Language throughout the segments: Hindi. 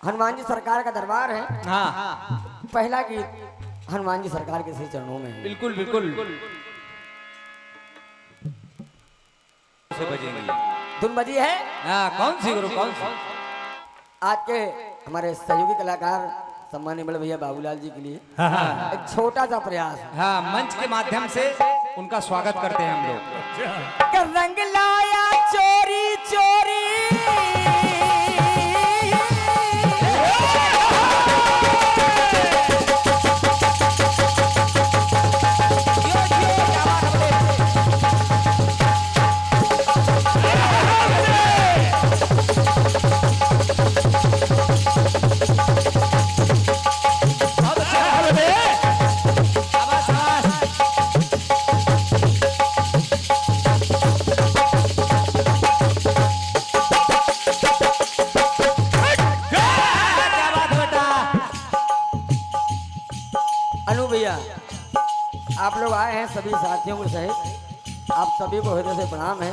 हनुमान जी सरकार का दरबार है। हाँ पहला गीत हनुमान जी सरकार के श्री चरणों में है। बिल्कुल बिल्कुल से बजेंगी। धुन बजी है। हाँ कौन सी गुरु कौन सी? आज के हमारे सहयोगी कलाकार सम्मान्य बड़े भैया बाबूलाल जी के लिए एक छोटा सा प्रयास। हाँ मंच के माध्यम से उनका स्वागत करते हैं हम लोग। रंग लाया चोरी चोरी अनु भैया आप लोग आए हैं सभी साथियों को सहित, आप सभी को हृदय से प्रणाम है।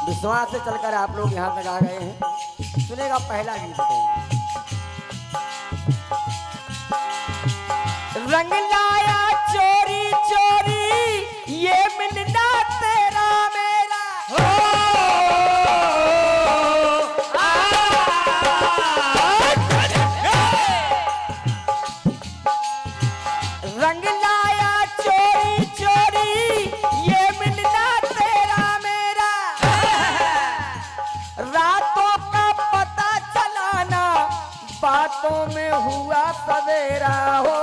विश्वास से चलकर आप लोग यहाँ तक आ गए हैं। सुनेगा पहला गीत है। रंग लाया चोरी चोरी ये मिलना तेरा मेरा रंग लाया चोरी चोरी ये मिलना तेरा मेरा रातों का पता चलाना बातों में हुआ सवेरा हो।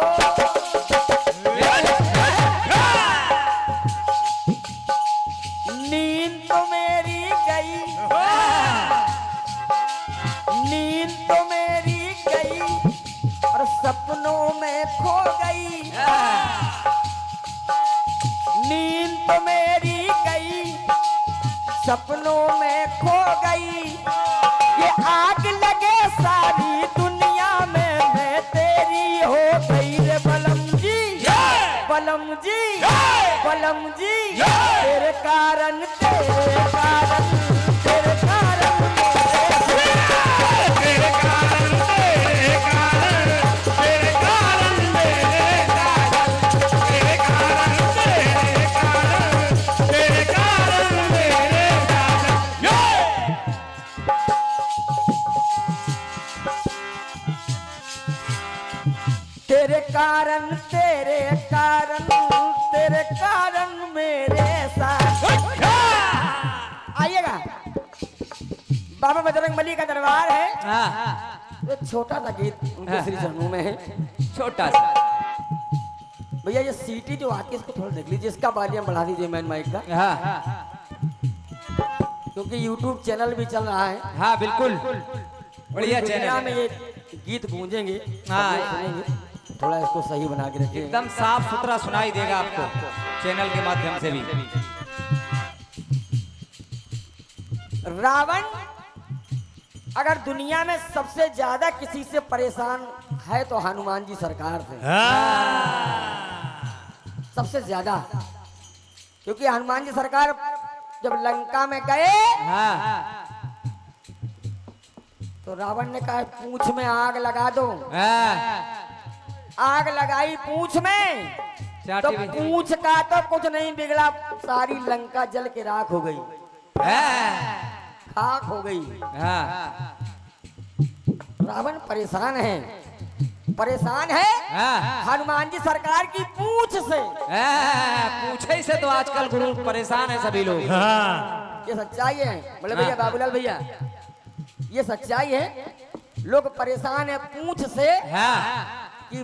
नींद तो मेरी गई, नींद तो मेरी गई और सपनों में खो गई। नींद तो मेरी गई सपनों में खो गई। ये आग लगे सारी दुनिया में मैं तेरी हो गई रे बलम जी, बलम जी, बलम जी। तेरे कारण तेरे कारण तेरे कारण तेरे कारण तेरे कारण तेरे कारण मेरे कारण तेरे कारण तेरे कारण तेरे कारण मेरे तेरे कारण तेरे कारण तेरे कारण मेरे साथ। आइएगा बाबा बजरंगबली का दरबार है। ये छोटा सा गीत उनके श्री चरणों में है। छोटा सा भैया ये सीटी जो आती है इसको थोड़ा देख लीजिए, इसका वॉल्यूम बढ़ा दीजिए मैन माइक का, क्योंकि यूट्यूब चैनल भी चल रहा है। हाँ बिल्कुल बढ़िया दुनिया चैनल में है। ये गीत गूंजेंगे, हाँ। सब लोग सुनेंगे। थोड़ा इसको सही बना के रखिए। एकदम साफ सुथरा सुनाई देगा आपको चैनल के माध्यम से भी। रावण अगर दुनिया में सबसे ज्यादा किसी से परेशान है तो हनुमान जी सरकार से सबसे ज्यादा, क्योंकि हनुमान जी सरकार जब लंका में गए तो रावण ने कहा पूंछ में आग लगा दो। आग लगाई पूंछ में तो पूंछ का तो कुछ नहीं बिगड़ा, सारी लंका जल के राख हो गई, खाक हो गई। रावण परेशान है, परेशान है हनुमान जी सरकार की पूंछ से। पूछे से तो आजकल गुरु परेशान है सभी लोग। ये सच्चाई है बोले भैया बाबूलाल भैया, ये सच्चाई है। लोग परेशान है पूंछ से कि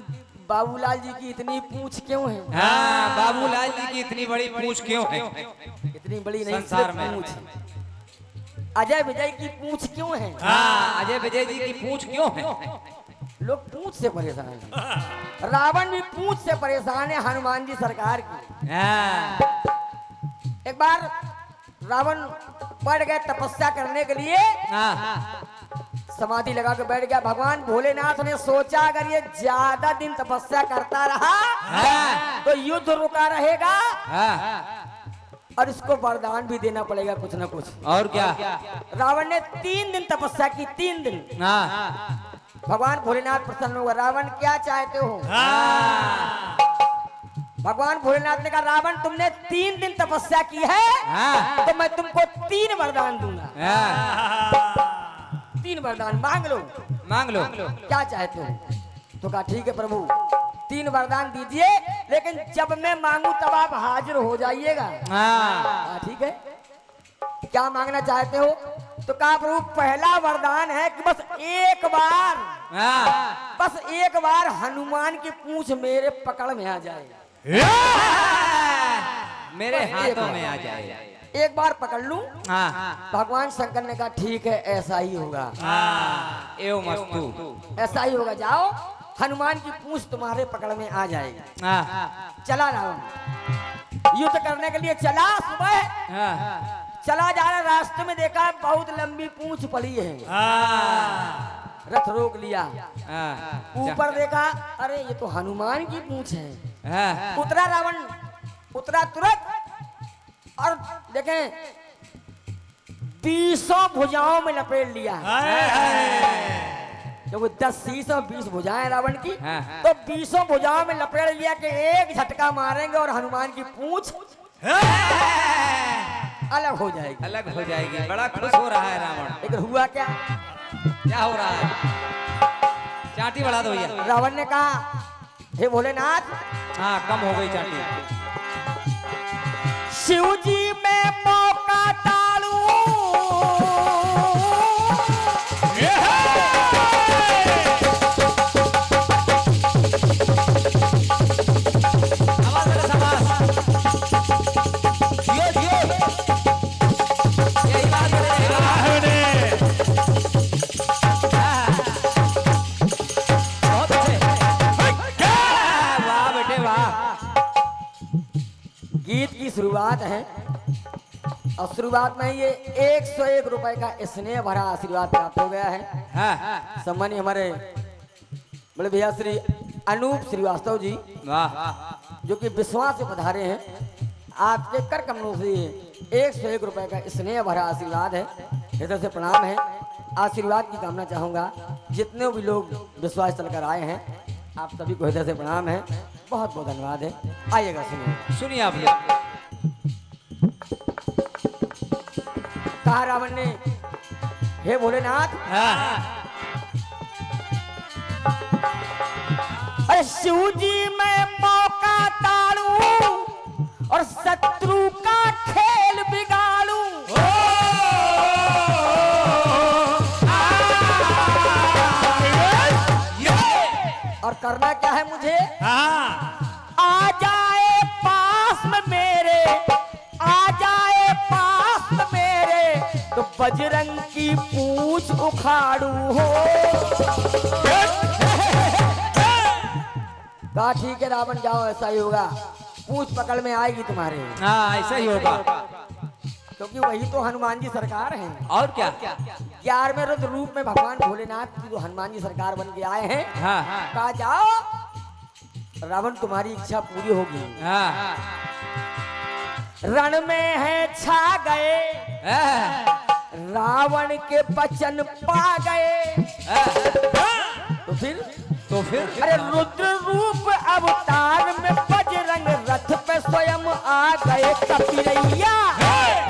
बाबूलाल जी की इतनी पूंछ क्यों है। बाबूलाल जी की इतनी बड़ी पूंछ क्यों है इतनी बड़ी नहीं संसार में। पूंछ, अजय विजय की पूंछ क्यों है। अजय विजय जी की पूंछ क्यों है। लोग पूंछ से परेशान हैं। रावण भी पूंछ से परेशान है हनुमान जी सरकार की। एक बार रावण बढ़ गए तपस्या करने के लिए, समाधि लगा के बैठ गया। भगवान भोलेनाथ ने सोचा अगर ये ज्यादा दिन तपस्या करता रहा तो युद्ध रुका रहेगा और इसको वरदान भी देना पड़ेगा कुछ ना कुछ। और क्या? रावण ने 3 दिन तपस्या की, 3 दिन। भगवान भोलेनाथ प्रसन्न हुआ। रावण क्या चाहते हो? भगवान भोलेनाथ ने कहा रावण तुमने 3 दिन तपस्या की है तो मैं तुमको 3 वरदान दूंगा। 3 वरदान मांग लो। क्या चाहते हो? तो कहा ठीक है प्रभु 3 वरदान दीजिए, लेकिन जब मैं मांगू तब आप हाजिर हो जाइएगा। ठीक है, क्या मांगना चाहते हो? तो कहा प्रभु पहला वरदान है कि बस एक बार हनुमान की पूंछ मेरे पकड़ में आ जाए, मेरे हाथों में आ जाए, एक बार पकड़ लूं। भगवान शंकर ने कहा ठीक है ऐसा ही होगा। ऐसा ही होगा, जाओ हनुमान की पूंछ तुम्हारे पकड़ में आ जाएगी। चला रावण युद्ध करने के लिए चला। सुबह चला जा रहा, रास्ते में देखा बहुत लंबी पूंछ पड़ी है। रथ रोक लिया, ऊपर देखा अरे ये तो हनुमान की पूंछ है। उतरा रावण, उतरा तुरंत और देखें 20 भुजाओं में लपेट लिया। जब 10 30 20 भुजाएं रावण की, तो 20 भुजाओं में लपेट लिया कि एक झटका मारेंगे और हनुमान की पूंछ अलग हो जाएगी। बड़ा खुश हो रहा है रावण। लेकिन हुआ क्या हो रहा है? चाटी बढ़ा दो भैया। रावण ने कहा हे भोलेनाथ, कम हो गई चाटी। शिव जी मैं मौका टालू, गीत की शुरुआत है और शुरुआत में ये 101 रुपए का स्नेह भरा आशीर्वाद प्राप्त हो गया है। सम्मानीय हमारे बड़े भैया श्री अनूप श्रीवास्तव जी, जो कि विश्वास से पधारे हैं, आपके कर कमलों से 101 रुपए का स्नेह भरा आशीर्वाद है। हृदय से प्रणाम है, आशीर्वाद की कामना चाहूंगा। जितने भी लोग विश्वास चलकर आए हैं आप सभी को हृदय से प्रणाम है, बहुत बहुत धन्यवाद है। आइएगा सुनिए आप। कहा रावण ने हे भोलेनाथ, अरे शिव जी मैं मौका टालू और शत्रु का खेल बिगाड़ू। और करना क्या है मुझे? आ जाए पास में मेरे, आ जाए पास में मेरे, तो बजरंग की पूंछ उखाड़ू हो। कहा ठीक है रावण जाओ, ऐसा ही होगा, पूंछ पकड़ में आएगी तुम्हारे। ऐसा ही होगा, क्योंकि वही तो हनुमान जी सरकार हैं। और क्या 11वें रुद्र रूप में भगवान भोलेनाथ की जो हनुमान जी सरकार बन के आए हैं। कहा जाओ रावण तुम्हारी इच्छा पूरी होगी। रण में है छा गए, रावण के वचन पा गए। तो फिर अरे रुद्र रूप अवतार में बजरंग रथ पे स्वयं आ गए। कपिरैया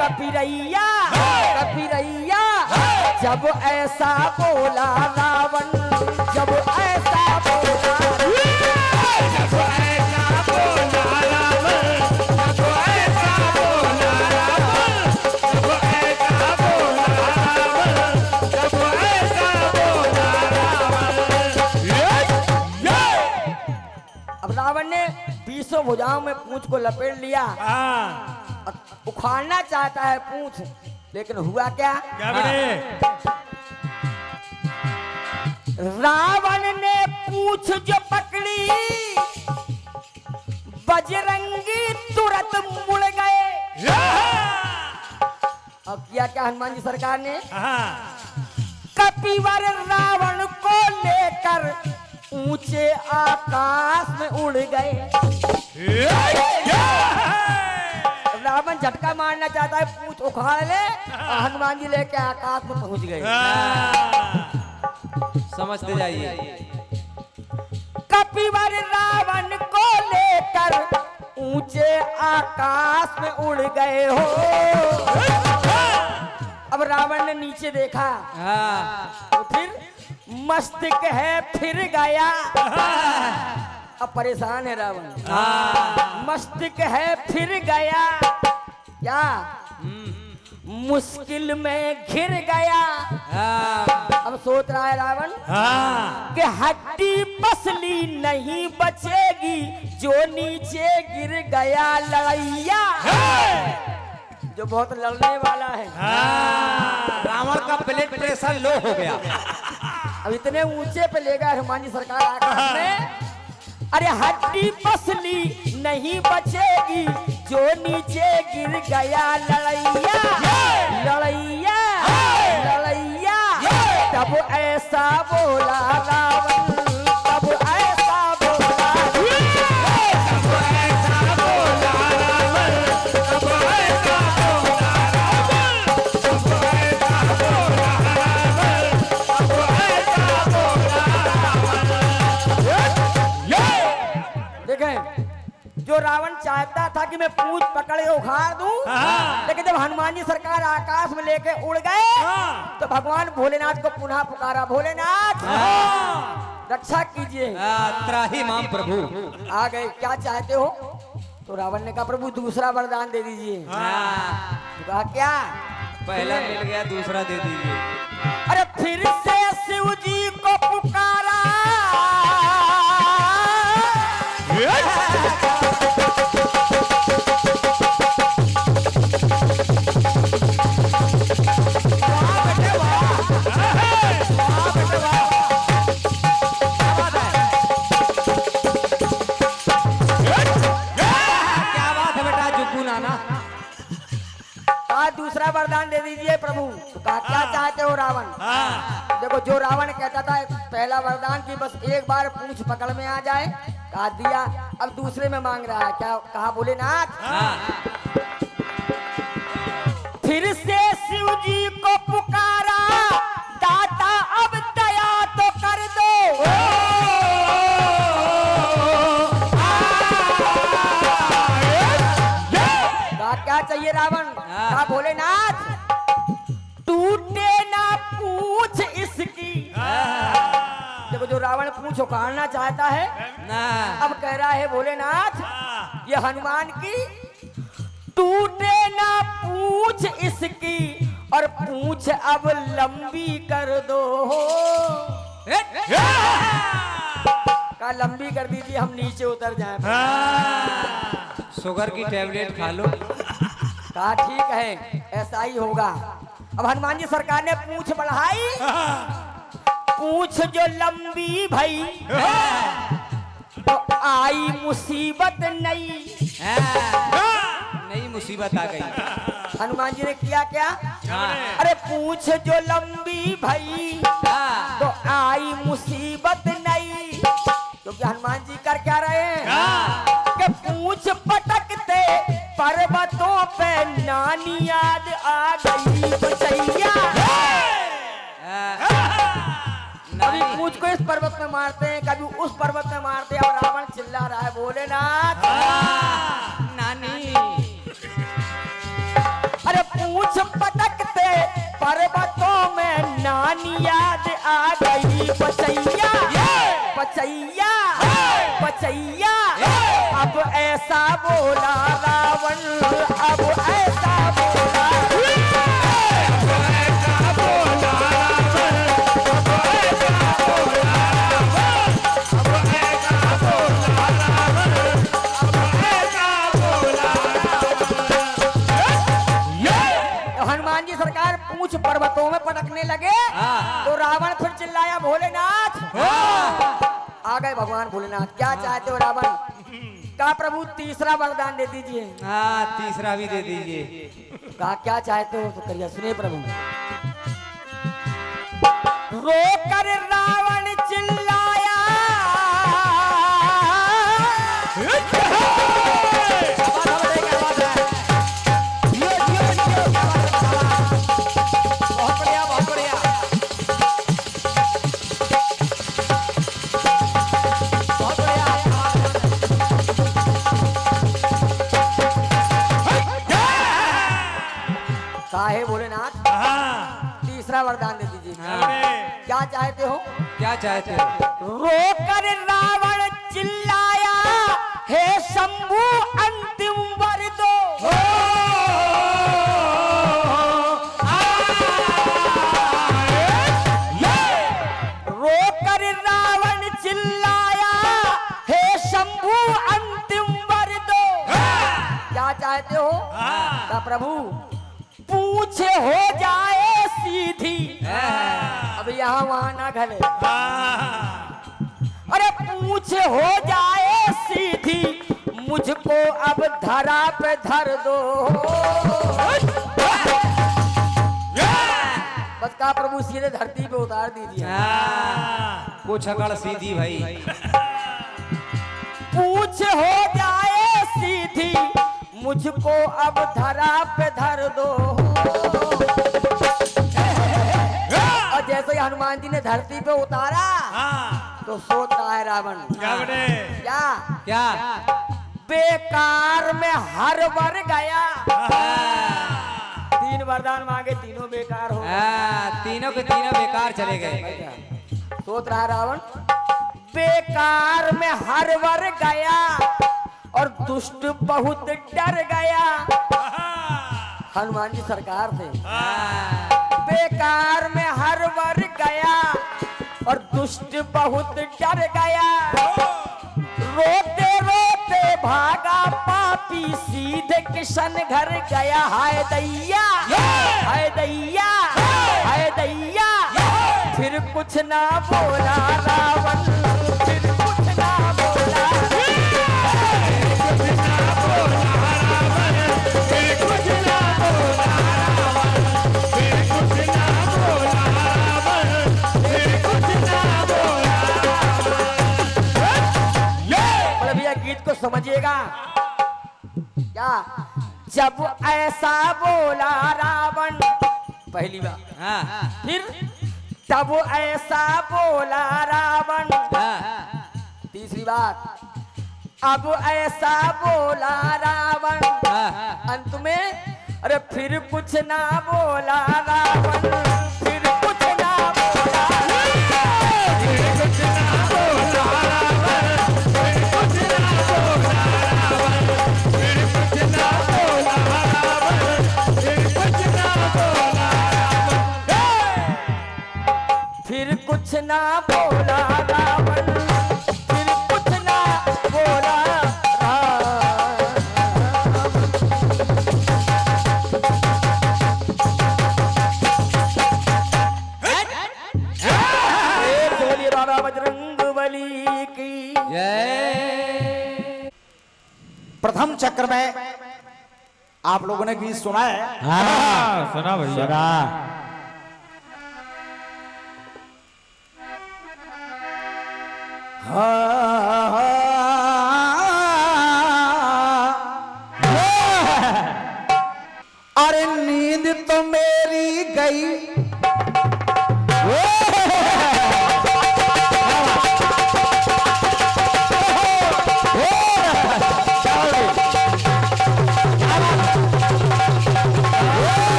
कपिरैया कपिरैया, जब ऐसा बोला रावण, जब ऐसा बोला, जब ऐसा बोला रावण, जब ऐसा बोला रावण, जब ऐसा बोला रावण, जब ऐसा बोला रावण। अब रावण ने 20 भुजाओं में पूंछ को लपेट लिया, उखाड़ना चाहता है पूंछ, लेकिन हुआ क्या? रावण ने पूंछ जो पकड़ी, बजरंगी तुरंत मुड़ गए। अब किया क्या हनुमान जी सरकार ने? कपिवर रावण को लेकर ऊंचे आकाश में उड़ गए। रावण झटका मारना चाहता है, पूंछ उखाड़ ले, और हनुमान जी लेके आकाश में पहुंच गए। समझ समझते जाइए। कपिवर रावण को लेकर ऊंचे आकाश में उड़ गए हो। अब रावण ने नीचे देखा, हाँ। तो फिर मस्तिष्क है फिर गया। अब परेशान है रावण, मस्तिष्क है फिर गया, क्या मुश्किल में घिर गया। अब सोच रहा है रावण कि हड्डी पसली नहीं बचेगी, जो नीचे गिर गया लड़ैया, जो बहुत लड़ने वाला है। रावण का ब्लड प्रेशर लो हो गया। अब इतने ऊंचे पे ले गए हनुमान जी सरकार आकाश में। अरे हड्डी पसली नहीं बचेगी, जो नीचे गिर गया लड़ैया, लड़ैया, लड़ैया। तब ऐसा बोला रावण, तब ऐसा बोला, तब ऐसा बोला रावण, तब ऐसा बोला रावण, तब ऐसा बोला रावण, तब ऐसा बोला रावण। देखें, जो रावण चाहता था कि मैं पूंछ पकड़ के उखाड़ दूं, लेकिन जब हनुमान जी सरकार आकाश में लेके उड़ गए, तो भगवान भोलेनाथ को पुनः पुकारा, भोलेनाथ रक्षा कीजिए, त्राहि माम प्रभु। आ गए, क्या चाहते हो? तो रावण ने कहा प्रभु दूसरा वरदान दे दीजिए। तो कहा क्या? पहला मिल गया, दूसरा दे दीजिए। अरे फिर से शिव जी को पुकारा, दूसरा वरदान दे दीजिए प्रभु। तो कहा क्या चाहते हो रावण? देखो, जो रावण कहता था पहला वरदान की बस एक बार पूंछ पकड़ में आ जाए, कहा दिया। अब दूसरे में मांग रहा है, क्या कहा भोलेनाथ? फिर से शिव जी को पुकारा, दाता अब दया तो कर दो। क्या चाहिए रावण? कहा भोलेनाथ टूटे ना पूछ इसकी। देखो, जो रावण पूछ उखाड़ना चाहता है, अब कह रहा है भोलेनाथ ये हनुमान की टूटे ना पूछ इसकी, और पूछ अब लंबी कर दो। कहा लंबी कर दीजिए, हम नीचे उतर जाएं। शुगर की टैबलेट खा लो। कहा ठीक है, ऐसा ही होगा। अब हनुमान जी सरकार ने पूंछ बढ़ाई, पूंछ जो लंबी भई, तो आई मुसीबत नई, नई मुसीबत आ गई। हनुमान जी ने किया क्या? अरे पूंछ जो लंबी भई, तो आई मुसीबत नई। क्योंकि हनुमान जी कर क्या रहे हैं कि पूंछ पटकते पर्वतों पे नानी याद आ गई बचैया। कभी पूंछ को इस पर्वत में मारते हैं, कभी उस पर्वत में मारते हैं, और रावण चिल्ला रहा है भोलेनाथ नानी। अरे पूंछ पटकते पर्वतों में नानी याद आ गई बचैया, बचैया, बचैया। अब ऐसा बोला रावण, अब ऐसा बोला, अब ऐसा बोला रावण, अब ऐसा बोला रावण, अब ऐसा बोला रावण, अब ऐसा बोला रावण। हनुमान जी सरकार पूंछ पर्वतों में पटकने लगे, तो रावण फिर चिल्लाया भोलेनाथ। आ गए भगवान भोलेनाथ, क्या चाहते हो रावण? कहा प्रभु तीसरा वरदान दे दीजिए। तीसरा भी दे दीजिए। कहा क्या चाहते हो? तो करिए, सुनिए प्रभु। रोकर रावण चिल्लाया, बहुत बढ़िया, बहुत बढ़िया। वरदान दे दीजिए। क्या चाहते हो? क्या चाहते हो? रोकर रावण चिल्लाया, हे शंभु अंतिम वर दो। रोकर रावण चिल्लाया, हे शंभु अंतिम वर दो। क्या चाहते हो? का प्रभु पूछ हो जाए सीधी। अब यहाँ वहां ना घले। अरे पूछ हो जाए सीधी, मुझको अब धरा पे धर दो। बस का प्रभु सीधे धरती पे उतार दीजिए। कुछ अकड़ सीधी भाई। पूछ हो जाए सीधी, मुझको अब धरा पे धर दो। और जैसे ही हनुमान जी ने धरती पे उतारा तो सोच रहा है रावण, क्या क्या? बेकार में हर वर गया। 3 वरदान मांगे, तीनों बेकार हो गए। तीनों के तीनों बेकार चले गए। सोच रहा है रावण, बेकार में हर वर गया और दुष्ट बहुत डर गया। हनुमान जी सरकार थे। बेकार में हर वर गया और दुष्ट बहुत डर गया। रोते रोते भागा पापी, सीधे किशन घर गया। हाय दैया, हाय दैया, हाय दैया। फिर कुछ ना बोला रावण, फिर कुछ ना बोला। गीत को समझिएगा क्या? जब ऐसा बोला रावण पहली बार, फिर तब ऐसा बोला रावण तीसरी बार, अब ऐसा बोला रावण अंत में। अरे फिर कुछ ना बोला रावण, फिर कुछ ना बोला, फिर कुछ ना बोला रावण, फिर कुछ ना बोला रावण, फिर कुछ ना बोला रावण, फिर कुछ ना बोला रावण, फिर कुछ ना बोला रावण, फिर कुछ ना बोला प्रथम चक्र में आप लोगों ने गीत सुना है। हाँ, सुना भैया। अरे नींद तो मेरी गई,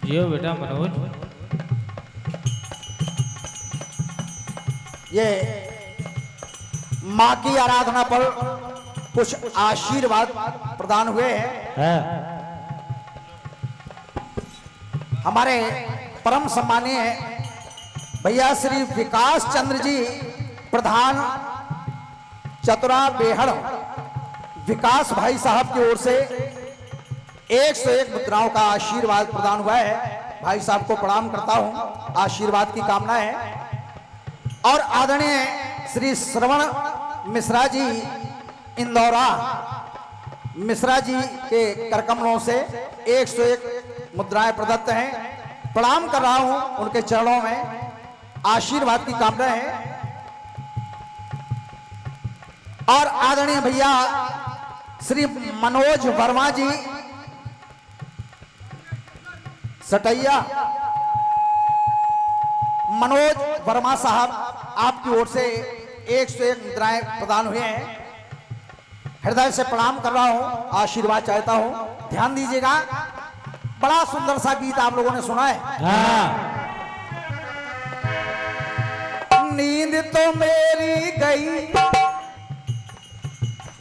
ये बेटा मनोज, ये माँ की आराधना पर कुछ आशीर्वाद प्रदान हुए हैं। हमारे परम सम्मानीय भैया श्री विकास चंद्र जी प्रधान चतुरा बेहड़ विकास भाई साहब की ओर से 101 मुद्राओं का आशीर्वाद प्रदान हुआ है। भाई साहब को प्रणाम करता हूं, आशीर्वाद की कामना है। और आदरणीय श्री श्रवण मिश्रा जी इंदौरा मिश्रा जी के करकमलों से 101 मुद्राएं प्रदत्त हैं। प्रणाम कर रहा हूं, उनके चरणों में आशीर्वाद की कामना है। और आदरणीय भैया श्री मनोज वर्मा जी सटैया, मनोज वर्मा साहब आपकी ओर से 101 मुद्राएं प्रदान हुए हैं। हृदय से प्रणाम कर रहा हूं, आशीर्वाद चाहता हूं। ध्यान दीजिएगा, बड़ा सुंदर सा गीत आप लोगों ने सुना है। नींद तो मेरी गई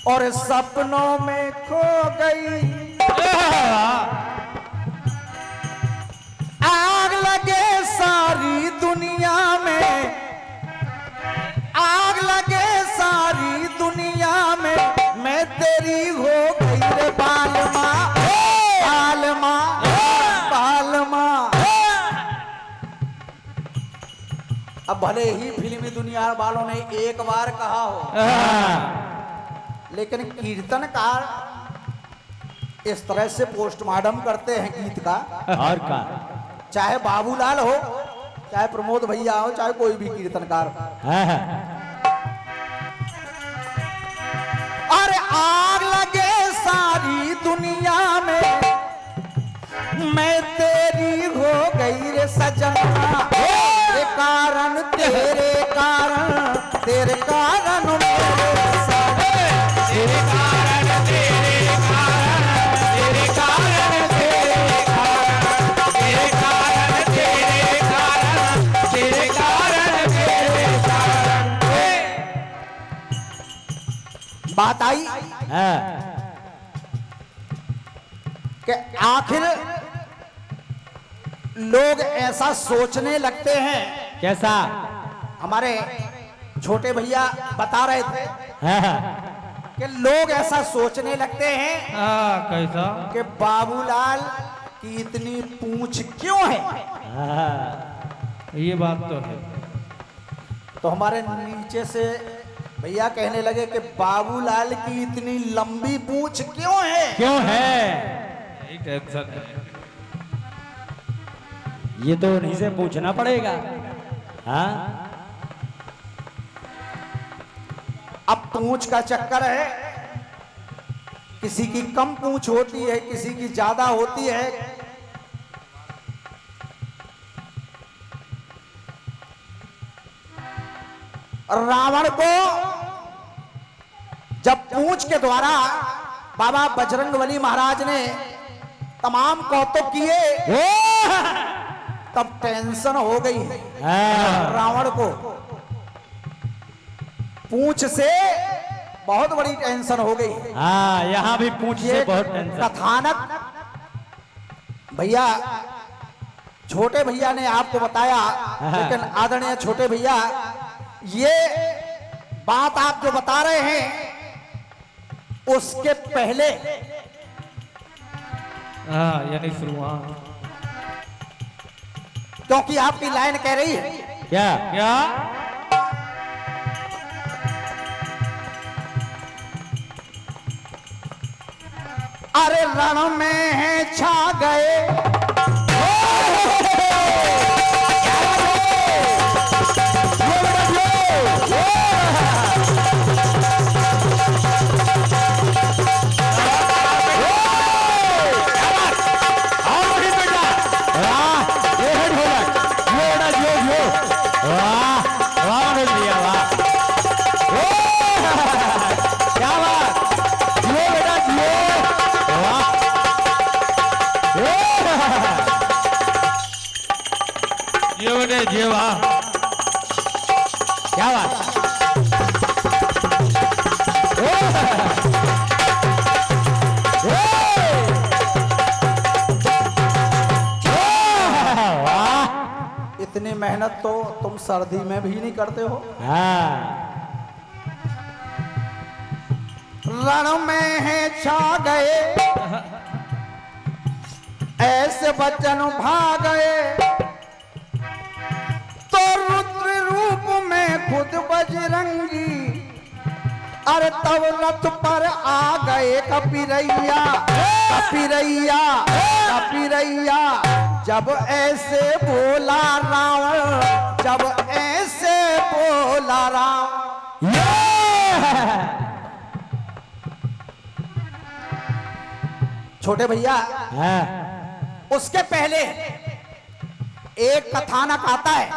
और सपनों में खो गई, आग लगे सारी दुनिया में, आग लगे सारी दुनिया में, मैं तेरी हो गई रे बालमा, बालमा, बालमा। अब भले ही फिल्मी दुनिया वालों ने एक बार कहा हो, लेकिन कीर्तनकार इस तरह से पोस्टमार्टम करते हैं गीत का। और का चाहे बाबूलाल हो, चाहे प्रमोद भैया हो, चाहे कोई भी कीर्तनकार हो। अरे आग लगे सारी दुनिया में, मैं तेरी हो गई रे सजना, तेरे कारण, तेरे कारण, तेरे कारण मेरे सारे, तेरे कारण, तेरे कारण, तेरे कारण, तेरे कारण, तेरे कारण, तेरे कारण, तेरे कारण, तेरे कारण। बात आई कि आखिर लोग ऐसा सोचने लगते हैं। कैसा? हमारे छोटे भैया बता रहे थे कि लोग ऐसा सोचने लगते हैं कैसा? कि बाबूलाल की इतनी पूंछ क्यों है। ये बात तो है। तो हमारे नीचे से भैया कहने लगे कि बाबूलाल की इतनी लंबी पूंछ क्यों है। क्यों है? यही टेंशन है। ये तो उन्हीं से पूछना पड़ेगा। हाँ, अब पूंछ का चक्कर है, किसी की कम पूंछ होती है, किसी की ज्यादा होती है। रावण को जब पूंछ के द्वारा बाबा बजरंगबली महाराज ने तमाम कौतुक किए, तब टेंशन हो गई रावण को। पूंछ से बहुत बड़ी टेंशन हो गई। हाँ, यहाँ भी पूछ से बहुत टेंशन। कथानक भैया, छोटे भैया ने आपको बताया, लेकिन आदरणीय छोटे भैया, ये बात आप जो बता रहे हैं उसके पहले, यानी शुरुआत। क्योंकि आपकी लाइन कह रही है क्या? क्या? अरे रण में है छा गए, जीवा, क्या बात। इतनी मेहनत तो तुम सर्दी में भी नहीं करते हो। रण में है छा गए, ऐसे बच्चन भाग गए, तो रुद्र रूप में खुद बजरंगी, अरे तब रथ पर आ गए कपिरैया, कपिरैया, कपिरैया। जब ऐसे बोला रावण, जब ऐसे बोला रावण। छोटे भैया, उसके पहले एक कथानक आता है।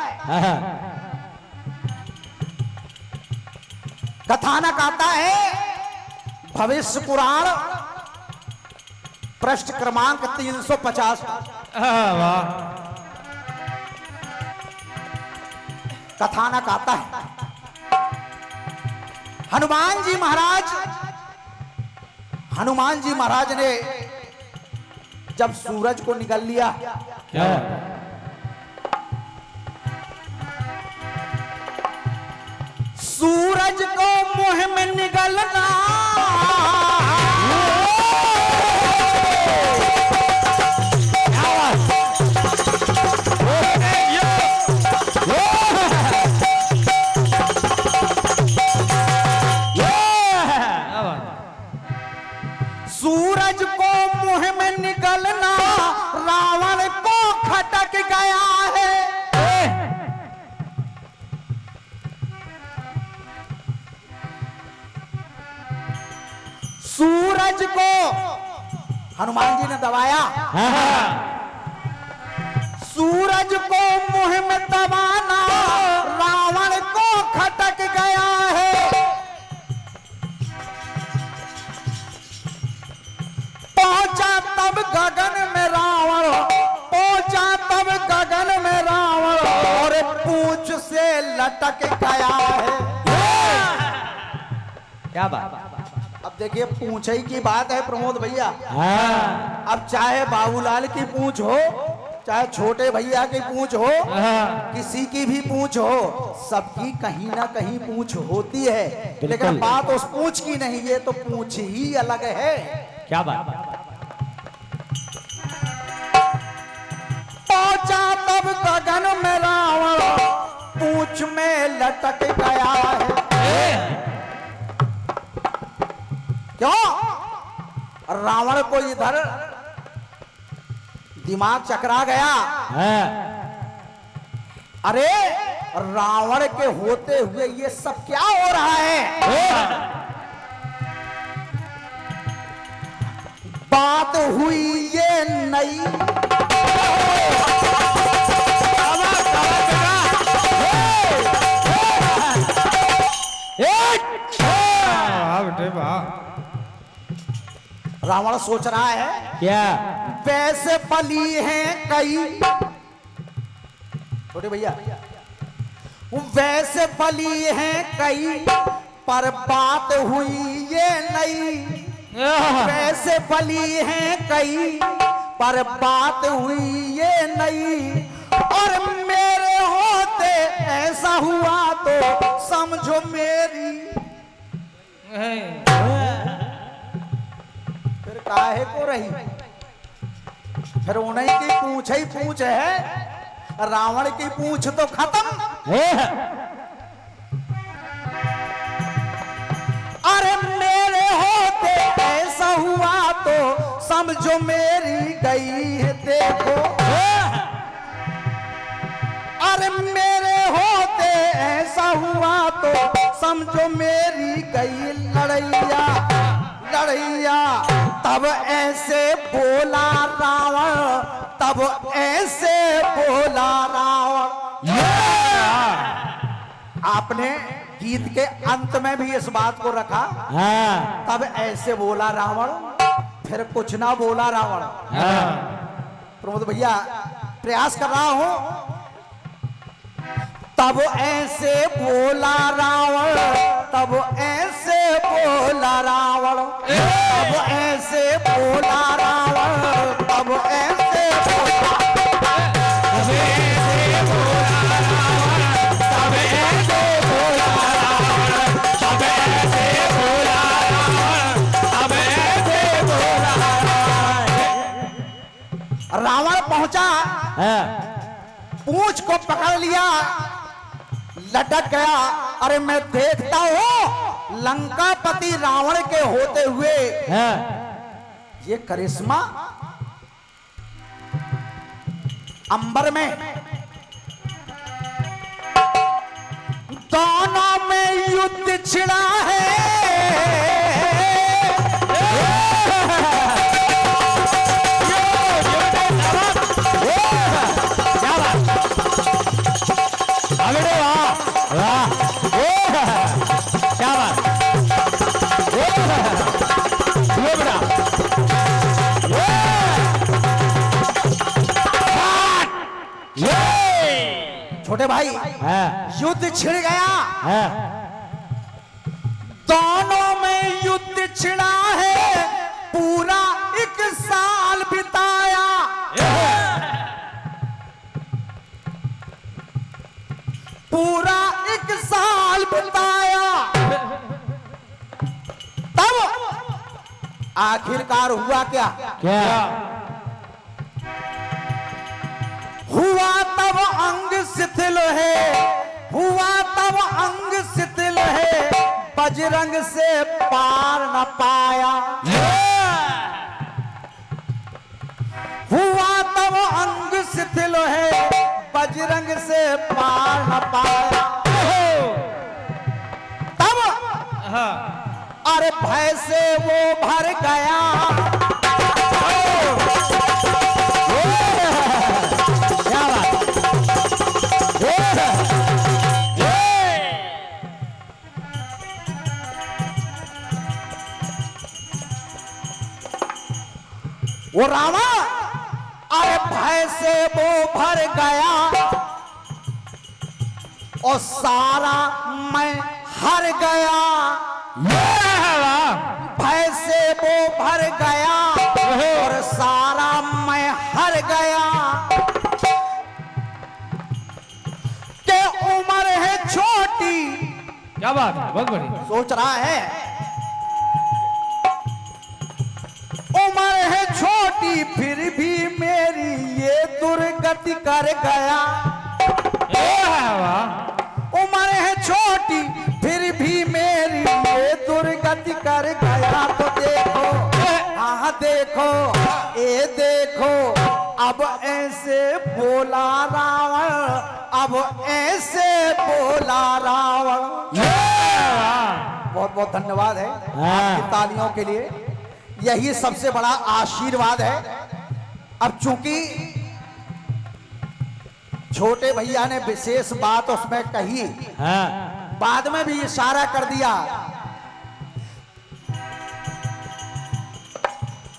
कथानक आता है भविष्य पुराण पृष्ठ क्रमांक 350। वाह। कथानक आता है हनुमान जी महाराज ने जब सूरज को निगल लिया, क्या सूरज को मुंह में निगलना सूरज को मुंह में निगलना रावण को खटक गया है। सूरज को हनुमान जी ने दबाया, सूरज को मुंह में दबाना रावण को खटक गया है। पहुंचा तब गगन में रावण, पहुंचा तब गगन में रावण और पूंछ से लटक गया है। क्या बात। अब देखिए पूंछई की बात है प्रमोद भैया। हाँ। अब चाहे बाबूलाल की पूंछ हो, चाहे छोटे भैया की पूंछ हो, किसी की भी पूंछ हो, सबकी कहीं ना कहीं पूंछ होती है, लेकिन बात उस पूंछ की नहीं, ये तो पूंछ ही अलग है। क्या बात। पहुंचा तब गगन में रावण पूंछ में लटक गया है। क्यों? रावण को इधर दिमाग चकरा गया। अरे रावण के होते हुए ये सब क्या हो रहा है? बात हुई ये नई, रावण सोच रहा है क्या? वैसे फली हैं कई, छोटे भैया, वैसे फली हैं कई पर बात हुई ये नई। वैसे फली हैं कई पर बात हुई ये नई, और मेरे होते ऐसा हुआ तो समझो मेरी। फिर काहे को रही, फिर उन्हीं की पूंछ ही पूंछ है, रावण की पूंछ तो खत्म। अरे मेरे होते ऐसा हुआ तो समझो मेरी गई है देखो। अरे मेरे होते ऐसा हुआ तो समझो मेरी गई लड़ैया, लड़ैया। तब ऐसे बोला रावण, तब ऐसे बोला रावण। आपने गीत के अंत में भी इस बात को रखा, तब ऐसे बोला रावण, फिर कुछ ना बोला रावण। प्रमोद भैया प्रयास कर रहा हूं। तब ऐसे बोला रावण, तब ऐसे बोला रावण, तब ऐसे बोला रावण, तब ऐसे बोला, तब ऐसे बोला रावण, तब ऐसे बोला रावण, तब ऐसे बोला रावण, तब ऐसे बोला रावण। रावण पहुंचा, पूंछ को पकड़ लिया, लटक गया। अरे मैं देखता हूं लंकापति रावण के होते हुए ये करिश्मा अंबर में, दोनों में युद्ध छिड़ा है। क्या बात। छोटे भाई हाँ, युद्ध छिड़ गया, हाँ, दोनों में युद्ध छिड़ा है, पूरा 1 साल बिताया। पूरा 1 साल बिताया, तब आखिरकार हुआ क्या? क्या? हुआ तब अंग शिथिल है, हुआ तब अंग शिथिल है, बजरंग से पार न पाया। हुआ तब अंग शिथिल है, बजरंग से पार न पाया। तब अरे भय से वो भर गया। क्या बात? वो रावण अरे भय से वो भर गया और सारा मैं हार गया। भय से वो भर गया और सारा मैं हार गया। के उम्र है छोटी, क्या बात है, बहुत बढ़िया। सोच रहा है उम्र है छोटी फिर भी मेरी ये दुर्गति कर गया। उम्र है छोटी फिर भी मेरी ये दुर्गति कर गया। तो देखो हाँ देखो ये देखो अब ऐसे बोला रावण, अब ऐसे बोला रावण। बहुत बहुत धन्यवाद है आपकी तालियों के लिए, यही सबसे बड़ा आशीर्वाद है। अब चूंकि छोटे भैया ने विशेष बात उसमें कही, हाँ, बाद में भी इशारा कर दिया,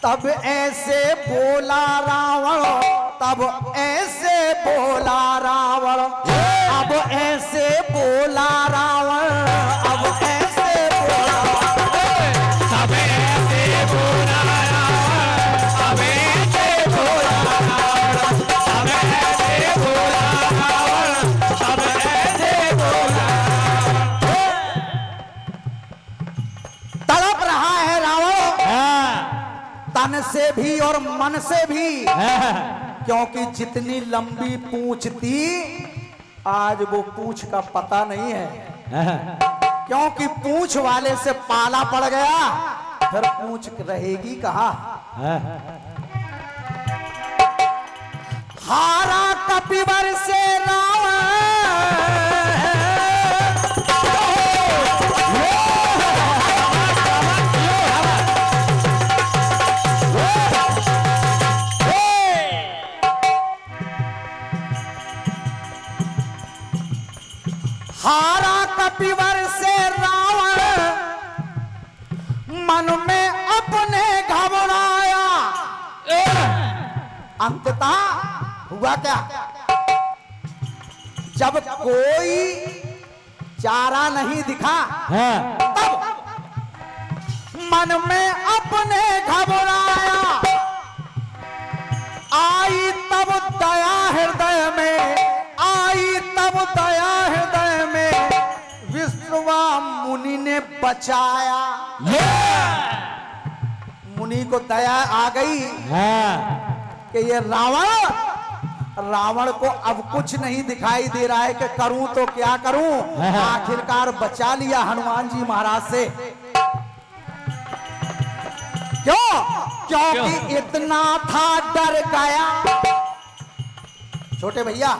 तब ऐसे बोला रावण, तब ऐसे बोला रावण, अब ऐसे बोला रावण, अब ऐसे बोला, अब ऐसे बोला रावण, अब ऐसे बोला रावण, अब ऐसे बोला रावण, अब ऐसे बोला। तड़प रहा है रावण हाँ, तन से भी और मन से भी, हाँ, क्योंकि जितनी लंबी पूंछ थी आज वो पूंछ का पता नहीं है, हाँ, क्योंकि पूंछ वाले से पाला पड़ गया, फिर पूंछ रहेगी कहाँ। हाँ, हारा कपिवर से हारा कपिवर से रावण, मन में अपने घबराया। अंततः हुआ क्या? जब कोई चारा नहीं दिखा, हाँ, तब मन में अपने घबराया। आई तब दया हृदय में, आई तब दया हृदय में, विश्वा मुनि ने बचाया। मुनि को दया आ गई हाँ, कि ये रावण को अब कुछ नहीं दिखाई दे रहा है कि करूं तो क्या करूं। आखिरकार बचा लिया हनुमान जी महाराज से। क्यों? क्योंकि इतना था डर गया। छोटे भैया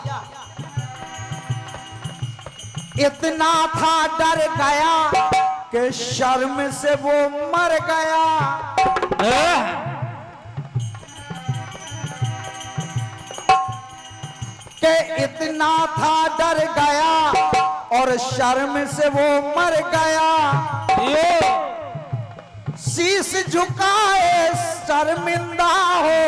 इतना था डर गया कि शर्म से वो मर गया। कि इतना था डर गया और शर्म से वो मर गया। शीश झुकाए शर्मिंदा हो,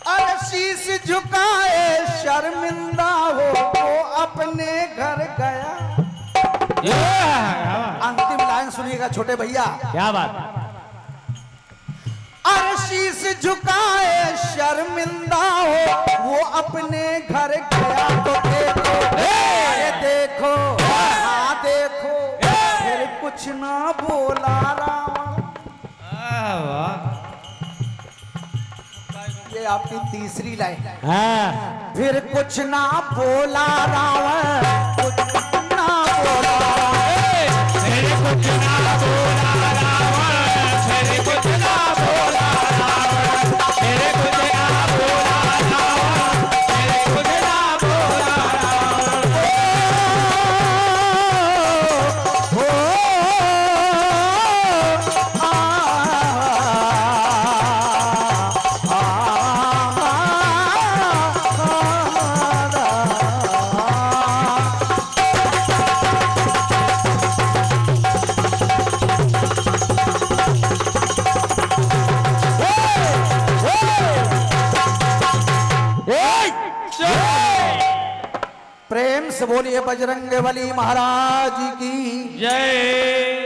अरे शीश झुकाए शर्मिंदा हो वो अपने घर गया। अंतिम लाइन सुनिएगा छोटे भैया। क्या बात। अरे शीश झुकाए शर्मिंदा हो वो अपने घर गया। तो देखो अरे देखो हाँ देखो फिर कुछ ना बोला रावण। ये आपकी तीसरी लाइन है। हाँ फिर कुछ ना बोला रावण, कुछ ना बोला फिर कुछ ना बोला रावण, फिर कुछ ना बोला रावण, फिर कुछ ना बोला रावण, फिर कुछ ना बोला हो प्रेम से बोलिए बजरंग बली महाराज की जय।